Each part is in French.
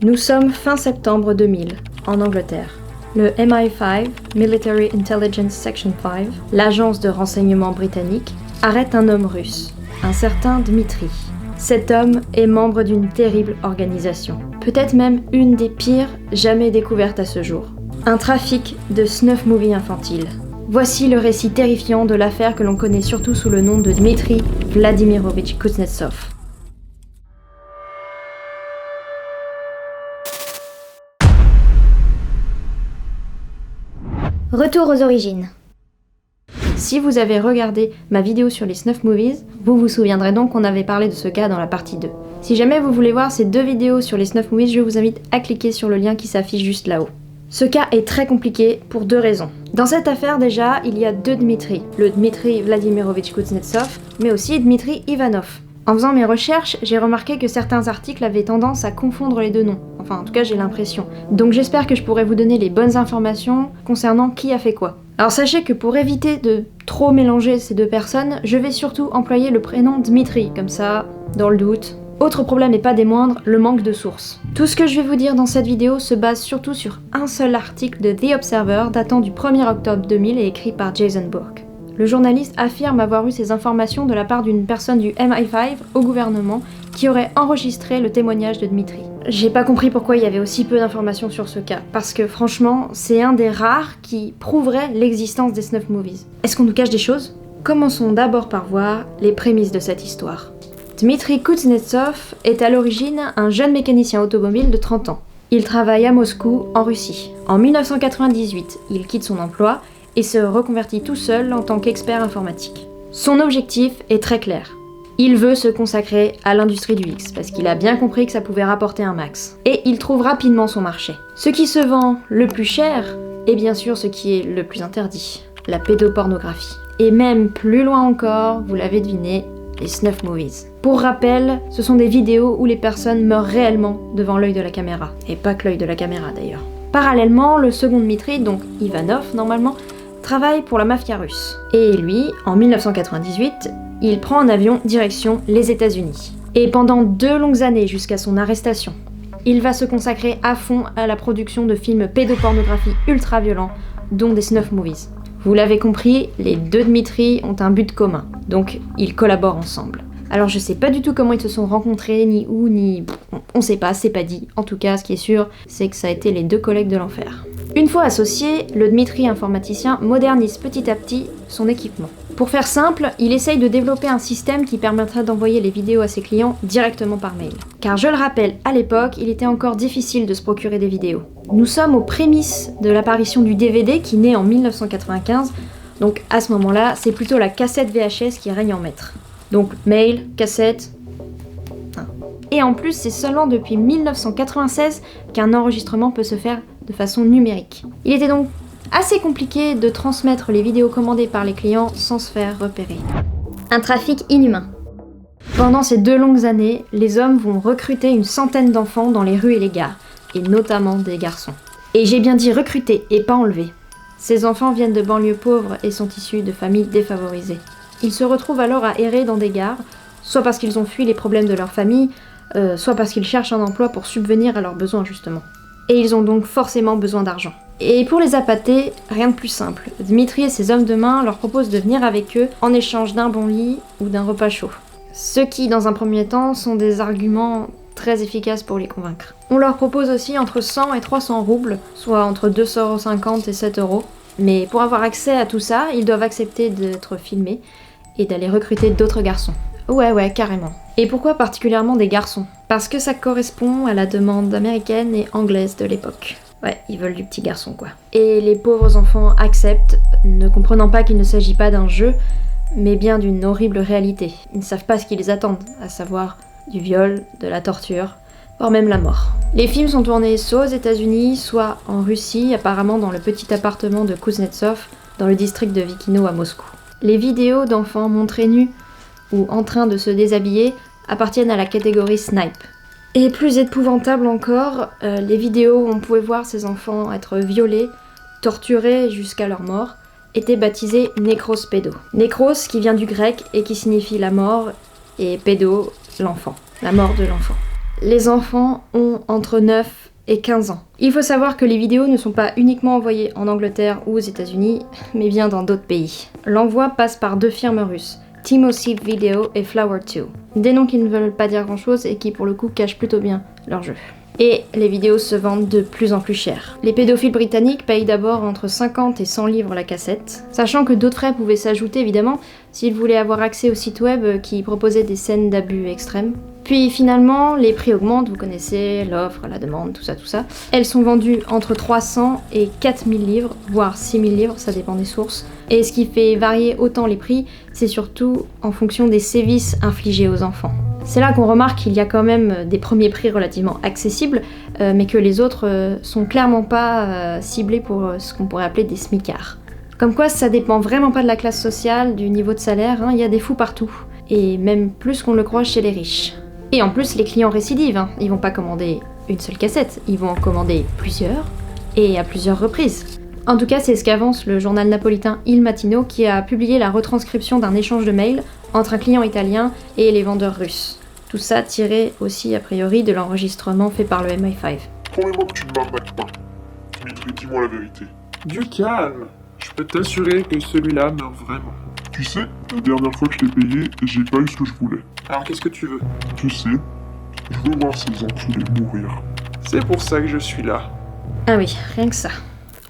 Nous sommes fin septembre 2000, en Angleterre. Le MI5, Military Intelligence Section 5, l'agence de renseignement britannique, arrête un homme russe, un certain Dmitri. Cet homme est membre d'une terrible organisation, peut-être même une des pires jamais découvertes à ce jour. Un trafic de snuff movies infantiles. Voici le récit terrifiant de l'affaire que l'on connaît surtout sous le nom de Dmitri Vladimirovitch Kuznetsov. Retour aux origines. Si vous avez regardé ma vidéo sur les snuff movies, vous vous souviendrez donc qu'on avait parlé de ce cas dans la partie 2. Si jamais vous voulez voir ces deux vidéos sur les snuff movies, je vous invite à cliquer sur le lien qui s'affiche juste là-haut. Ce cas est très compliqué pour deux raisons. Dans cette affaire déjà, il y a deux Dmitri. Le Dmitri Vladimirovitch Kuznetsov, mais aussi Dmitri Ivanov. En faisant mes recherches, j'ai remarqué que certains articles avaient tendance à confondre les deux noms. Enfin, en tout cas, j'ai l'impression. Donc j'espère que je pourrai vous donner les bonnes informations concernant qui a fait quoi. Alors sachez que pour éviter de trop mélanger ces deux personnes, je vais surtout employer le prénom Dmitri, comme ça, dans le doute. Autre problème et pas des moindres, le manque de sources. Tout ce que je vais vous dire dans cette vidéo se base surtout sur un seul article de The Observer datant du 1er octobre 2000 et écrit par Jason Bourke. Le journaliste affirme avoir eu ces informations de la part d'une personne du MI5 au gouvernement qui aurait enregistré le témoignage de Dmitri. J'ai pas compris pourquoi il y avait aussi peu d'informations sur ce cas, parce que franchement, c'est un des rares qui prouverait l'existence des snuff movies. Est-ce qu'on nous cache des choses ? Commençons d'abord par voir les prémices de cette histoire. Dmitri Kuznetsov est à l'origine un jeune mécanicien automobile de 30 ans. Il travaille à Moscou, en Russie. En 1998, il quitte son emploi et se reconvertit tout seul en tant qu'expert informatique. Son objectif est très clair. Il veut se consacrer à l'industrie du X, parce qu'il a bien compris que ça pouvait rapporter un max. Et il trouve rapidement son marché. Ce qui se vend le plus cher est bien sûr ce qui est le plus interdit, la pédopornographie. Et même plus loin encore, vous l'avez deviné, les snuff movies. Pour rappel, ce sont des vidéos où les personnes meurent réellement devant l'œil de la caméra. Et pas que l'œil de la caméra d'ailleurs. Parallèlement, le second Dmitri, donc Ivanov normalement, travaille pour la mafia russe. Et lui, en 1998, il prend un avion direction les États-Unis. Et pendant 2 longues années jusqu'à son arrestation, il va se consacrer à fond à la production de films pédopornographie ultra violents, dont des snuff movies. Vous l'avez compris, les deux Dmitri ont un but commun, donc ils collaborent ensemble. Alors je sais pas du tout comment ils se sont rencontrés, ni où, ni... on sait pas, c'est pas dit. En tout cas, ce qui est sûr, c'est que ça a été les deux collègues de l'enfer. Une fois associé, le Dmitri informaticien modernise petit à petit son équipement. Pour faire simple, il essaye de développer un système qui permettrait d'envoyer les vidéos à ses clients directement par mail. Car je le rappelle, à l'époque, il était encore difficile de se procurer des vidéos. Nous sommes aux prémices de l'apparition du DVD qui naît en 1995, donc à ce moment-là, c'est plutôt la cassette VHS qui règne en maître. Donc mail, cassette... Et en plus, c'est seulement depuis 1996 qu'un enregistrement peut se faire de façon numérique. Il était donc assez compliqué de transmettre les vidéos commandées par les clients sans se faire repérer. Un trafic inhumain. Pendant ces 2 longues années, les hommes vont recruter une centaine d'enfants dans les rues et les gares, et notamment des garçons. Et j'ai bien dit recruter et pas enlever. Ces enfants viennent de banlieues pauvres et sont issus de familles défavorisées. Ils se retrouvent alors à errer dans des gares, soit parce qu'ils ont fui les problèmes de leur famille, soit parce qu'ils cherchent un emploi pour subvenir à leurs besoins justement. Et ils ont donc forcément besoin d'argent. Et pour les appâter, rien de plus simple. Dmitri et ses hommes de main leur proposent de venir avec eux en échange d'un bon lit ou d'un repas chaud. Ce qui, dans un premier temps, sont des arguments très efficaces pour les convaincre. On leur propose aussi entre 100 et 300 roubles, soit entre 2,50 et 7 €. Mais pour avoir accès à tout ça, ils doivent accepter d'être filmés et d'aller recruter d'autres garçons. Ouais, carrément. Et pourquoi particulièrement des garçons ? Parce que ça correspond à la demande américaine et anglaise de l'époque. Ouais, ils veulent du petit garçon quoi. Et les pauvres enfants acceptent, ne comprenant pas qu'il ne s'agit pas d'un jeu, mais bien d'une horrible réalité. Ils ne savent pas ce qui les attend, à savoir du viol, de la torture, voire même la mort. Les films sont tournés soit aux États-Unis, soit en Russie, apparemment dans le petit appartement de Kuznetsov, dans le district de Vikino à Moscou. Les vidéos d'enfants montrés nus ou en train de se déshabiller appartiennent à la catégorie snipe. Et plus épouvantable encore, les vidéos où on pouvait voir ces enfants être violés, torturés jusqu'à leur mort, étaient baptisées nécros pédo. Nécros qui vient du grec et qui signifie la mort, et pédo, l'enfant, la mort de l'enfant. Les enfants ont entre 9 et 15 ans. Il faut savoir que les vidéos ne sont pas uniquement envoyées en Angleterre ou aux États-Unis, mais bien dans d'autres pays. L'envoi passe par 2 firmes russes, Timosy Video et Flower 2. Des noms qui ne veulent pas dire grand-chose et qui pour le coup cachent plutôt bien leur jeu. Et les vidéos se vendent de plus en plus cher. Les pédophiles britanniques payent d'abord entre 50 et 100 livres la cassette, sachant que d'autres frais pouvaient s'ajouter évidemment s'ils voulaient avoir accès au site web qui proposait des scènes d'abus extrêmes. Puis finalement, les prix augmentent, vous connaissez, l'offre, la demande, tout ça. Elles sont vendues entre 300 et 4000 livres, voire 6000 livres, ça dépend des sources. Et ce qui fait varier autant les prix, c'est surtout en fonction des sévices infligés aux enfants. C'est là qu'on remarque qu'il y a quand même des premiers prix relativement accessibles, mais que les autres sont clairement pas ciblés pour ce qu'on pourrait appeler des smicards. Comme quoi ça dépend vraiment pas de la classe sociale, du niveau de salaire, il y a des fous partout. Et même plus qu'on le croit chez les riches. Et en plus les clients récidivent, ils vont pas commander une seule cassette, ils vont en commander plusieurs, et à plusieurs reprises. En tout cas c'est ce qu'avance le journal napolitain Il Mattino qui a publié la retranscription d'un échange de mails entre un client italien et les vendeurs russes. Tout ça tiré aussi a priori de l'enregistrement fait par le MI5. Promets-moi que tu ne m'arnaques pas. Dimitri, dis-moi la vérité. Du calme. Je peux t'assurer que celui-là meurt vraiment. Tu sais, la dernière fois que je t'ai payé, j'ai pas eu ce que je voulais. Alors qu'est-ce que tu veux? Tu sais, je veux voir ces enculés mourir. C'est pour ça que je suis là. Ah oui, rien que ça.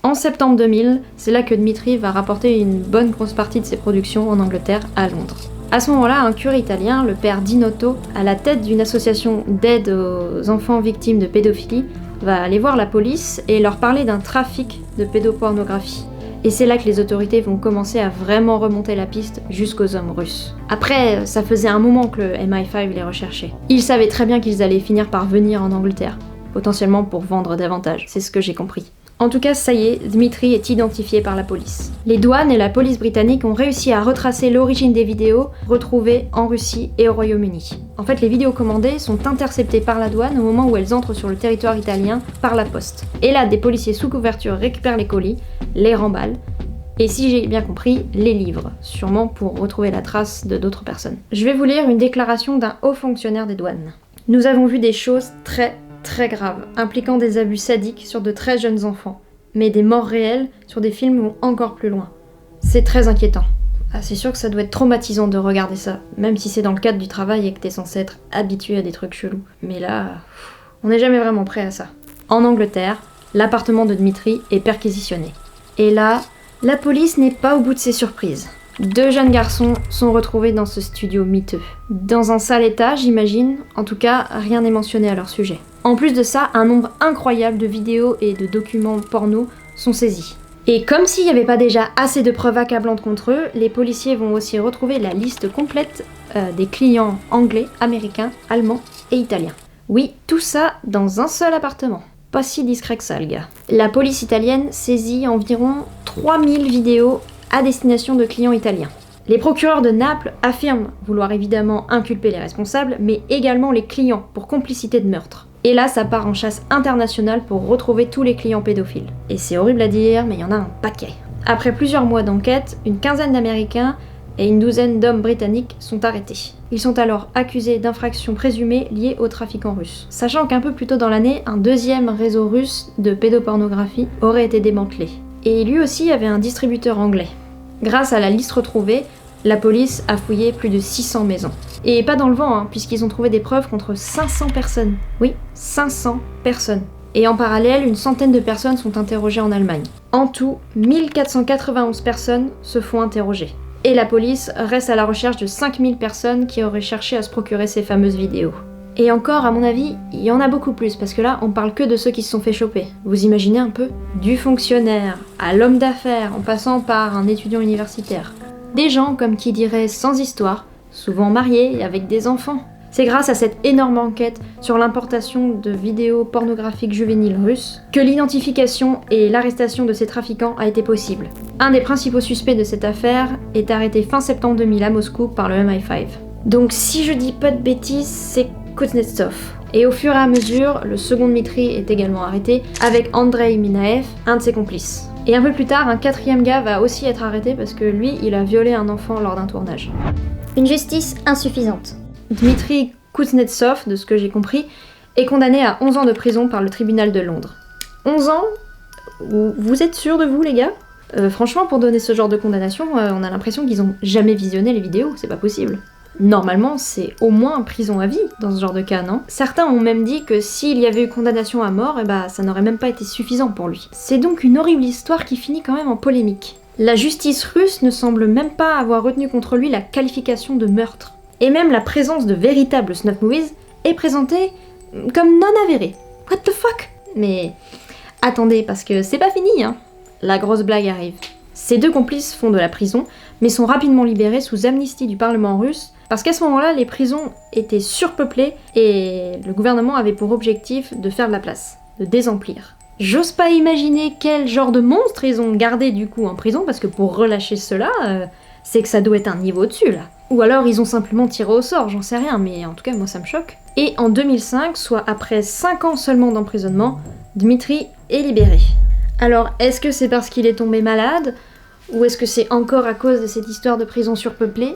En septembre 2000, c'est là que Dmitri va rapporter une bonne grosse partie de ses productions en Angleterre à Londres. À ce moment-là, un curé italien, le père Dinotto, à la tête d'une association d'aide aux enfants victimes de pédophilie, va aller voir la police et leur parler d'un trafic de pédopornographie. Et c'est là que les autorités vont commencer à vraiment remonter la piste jusqu'aux hommes russes. Après, ça faisait un moment que le MI5 les recherchait. Ils savaient très bien qu'ils allaient finir par venir en Angleterre, potentiellement pour vendre davantage, c'est ce que j'ai compris. En tout cas, ça y est, Dmitri est identifié par la police. Les douanes et la police britannique ont réussi à retracer l'origine des vidéos retrouvées en Russie et au Royaume-Uni. En fait, les vidéos commandées sont interceptées par la douane au moment où elles entrent sur le territoire italien par la poste. Et là, des policiers sous couverture récupèrent les colis, les remballent, et si j'ai bien compris, les livrent, sûrement pour retrouver la trace de d'autres personnes. Je vais vous lire une déclaration d'un haut fonctionnaire des douanes. Nous avons vu des choses très graves, impliquant des abus sadiques sur de très jeunes enfants, mais des morts réelles sur des films vont encore plus loin. C'est très inquiétant. Ah, c'est sûr que ça doit être traumatisant de regarder ça, même si c'est dans le cadre du travail et que t'es censé être habitué à des trucs chelous. Mais là, on n'est jamais vraiment prêt à ça. En Angleterre, l'appartement de Dmitri est perquisitionné. Et là, la police n'est pas au bout de ses surprises. 2 jeunes garçons sont retrouvés dans ce studio miteux. Dans un sale état, j'imagine, en tout cas, rien n'est mentionné à leur sujet. En plus de ça, un nombre incroyable de vidéos et de documents porno sont saisis. Et comme s'il n'y avait pas déjà assez de preuves accablantes contre eux, les policiers vont aussi retrouver la liste complète des clients anglais, américains, allemands et italiens. Oui, tout ça dans un seul appartement. Pas si discret que ça, le gars. La police italienne saisit environ 3000 vidéos à destination de clients italiens. Les procureurs de Naples affirment vouloir évidemment inculper les responsables, mais également les clients pour complicité de meurtre. Et là, ça part en chasse internationale pour retrouver tous les clients pédophiles. Et c'est horrible à dire, mais il y en a un paquet. Après plusieurs mois d'enquête, une quinzaine d'Américains et une douzaine d'hommes britanniques sont arrêtés. Ils sont alors accusés d'infractions présumées liées aux trafiquants russes. Sachant qu'un peu plus tôt dans l'année, un deuxième réseau russe de pédopornographie aurait été démantelé. Et lui aussi avait un distributeur anglais. Grâce à la liste retrouvée, la police a fouillé plus de 600 maisons. Et pas dans le vent, puisqu'ils ont trouvé des preuves contre 500 personnes. Oui, 500 personnes. Et en parallèle, une centaine de personnes sont interrogées en Allemagne. En tout, 1491 personnes se font interroger. Et la police reste à la recherche de 5000 personnes qui auraient cherché à se procurer ces fameuses vidéos. Et encore, à mon avis, il y en a beaucoup plus, parce que là, on parle que de ceux qui se sont fait choper. Vous imaginez un peu? Du fonctionnaire à l'homme d'affaires, en passant par un étudiant universitaire. Des gens, comme qui dirait, sans histoire, souvent mariés et avec des enfants. C'est grâce à cette énorme enquête sur l'importation de vidéos pornographiques juvéniles russes que l'identification et l'arrestation de ces trafiquants a été possible. Un des principaux suspects de cette affaire est arrêté fin septembre 2000 à Moscou par le MI5. Donc si je dis pas de bêtises, c'est Kuznetsov. Et au fur et à mesure, le second Dmitri est également arrêté avec Andrei Minaev, un de ses complices. Et un peu plus tard, un 4e gars va aussi être arrêté parce que lui, il a violé un enfant lors d'un tournage. Une justice insuffisante. Dmitri Kuznetsov, de ce que j'ai compris, est condamné à 11 ans de prison par le tribunal de Londres. 11 ans? Vous êtes sûrs de vous, les gars? Franchement, pour donner ce genre de condamnation, on a l'impression qu'ils ont jamais visionné les vidéos, c'est pas possible. Normalement, c'est au moins prison à vie dans ce genre de cas, non? Certains ont même dit que s'il y avait eu condamnation à mort, ça n'aurait même pas été suffisant pour lui. C'est donc une horrible histoire qui finit quand même en polémique. La justice russe ne semble même pas avoir retenu contre lui la qualification de meurtre. Et même la présence de véritables snuff movies est présentée comme non avérée. What the fuck? Mais attendez, parce que c'est pas fini, hein. La grosse blague arrive. Ces deux complices font de la prison, mais sont rapidement libérés sous amnistie du Parlement russe, parce qu'à ce moment-là, les prisons étaient surpeuplées et le gouvernement avait pour objectif de faire de la place, de désemplir. J'ose pas imaginer quel genre de monstre ils ont gardé du coup en prison, parce que pour relâcher cela, c'est que ça doit être un niveau au-dessus là. Ou alors ils ont simplement tiré au sort, j'en sais rien, mais en tout cas moi ça me choque. Et en 2005, soit après 5 ans seulement d'emprisonnement, Dmitri est libéré. Alors, est-ce que c'est parce qu'il est tombé malade? Ou est-ce que c'est encore à cause de cette histoire de prison surpeuplée?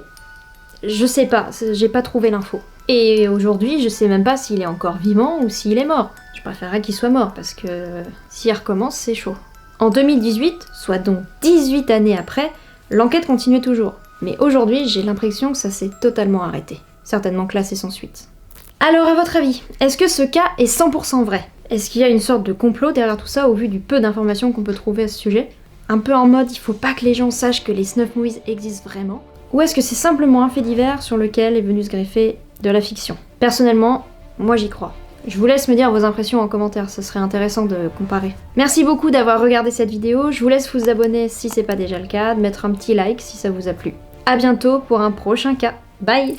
Je sais pas, j'ai pas trouvé l'info. Et aujourd'hui, je sais même pas s'il est encore vivant ou s'il est mort. Je préférerais qu'il soit mort, parce que s'il recommence, c'est chaud. En 2018, soit donc 18 années après, l'enquête continuait toujours. Mais aujourd'hui, j'ai l'impression que ça s'est totalement arrêté. Certainement classé sans suite. Alors, à votre avis, est-ce que ce cas est 100% vrai? Est-ce qu'il y a une sorte de complot derrière tout ça au vu du peu d'informations qu'on peut trouver à ce sujet? Un peu en mode, il faut pas que les gens sachent que les snuff movies existent vraiment? Ou est-ce que c'est simplement un fait divers sur lequel est venu se greffer de la fiction? Personnellement, moi j'y crois. Je vous laisse me dire vos impressions en commentaire, ce serait intéressant de comparer. Merci beaucoup d'avoir regardé cette vidéo, je vous laisse vous abonner si c'est pas déjà le cas, de mettre un petit like si ça vous a plu. A bientôt pour un prochain cas. Bye!